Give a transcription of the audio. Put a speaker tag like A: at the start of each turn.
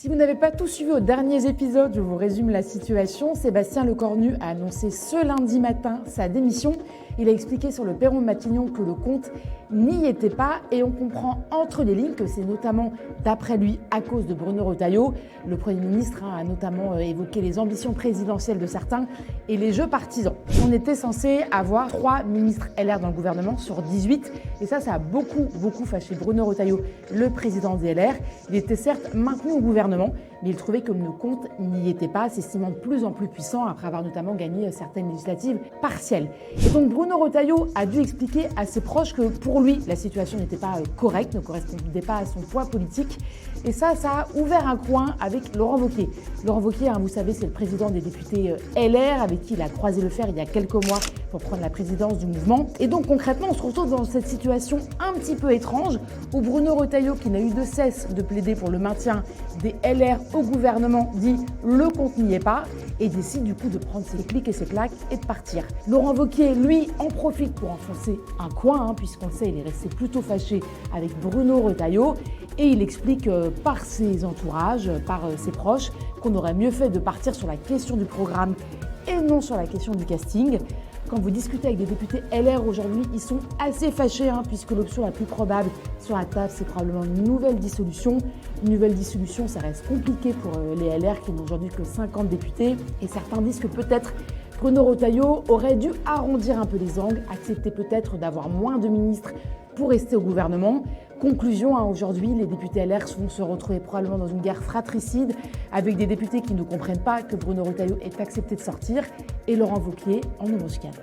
A: Si vous n'avez pas tout suivi aux derniers épisodes, je vous résume la situation. Sébastien Lecornu a annoncé ce lundi matin sa démission. Il a expliqué sur le perron de Matignon que le compte n'y était pas et on comprend entre les lignes que c'est notamment, d'après lui, à cause de Bruno Retailleau. Le Premier ministre a notamment évoqué les ambitions présidentielles de certains et les jeux partisans. On était censé avoir 3 ministres LR dans le gouvernement sur 18 et ça a beaucoup fâché Bruno Retailleau, le président des LR. Il était certes maintenu au gouvernement, mais il trouvait que le compte n'y était pas, s'estimant de plus en plus puissant après avoir notamment gagné certaines législatives partielles. Et donc Bruno Retailleau a dû expliquer à ses proches que pour lui, la situation n'était pas correcte, ne correspondait pas à son poids politique. Et ça a ouvert un coin avec Laurent Wauquiez. Laurent Wauquiez, vous savez, c'est le président des députés LR, avec qui il a croisé le fer il y a quelques mois pour prendre la présidence du mouvement. Et donc concrètement, on se retrouve dans cette situation un petit peu étrange où Bruno Retailleau, qui n'a eu de cesse de plaider pour le maintien des LR au gouvernement, dit le compte n'y est pas et décide du coup de prendre ses clics et ses claques et de partir. Laurent Wauquiez, lui, en profite pour enfoncer un coin, puisqu'on le sait, il est resté plutôt fâché avec Bruno Retailleau et il explique par ses entourages, par ses proches, qu'on aurait mieux fait de partir sur la question du programme et non sur la question du casting. Quand vous discutez avec des députés LR aujourd'hui, ils sont assez fâchés puisque l'option la plus probable sur la table, c'est probablement une nouvelle dissolution. Une nouvelle dissolution, ça reste compliqué pour les LR qui n'ont aujourd'hui que 50 députés. Et certains disent que peut-être Bruno Retailleau aurait dû arrondir un peu les angles, accepter peut-être d'avoir moins de ministres pour rester au gouvernement. Conclusion, aujourd'hui, les députés LR vont se retrouver probablement dans une guerre fratricide avec des députés qui ne comprennent pas que Bruno Retailleau ait accepté de sortir et Laurent Wauquiez en embuscade.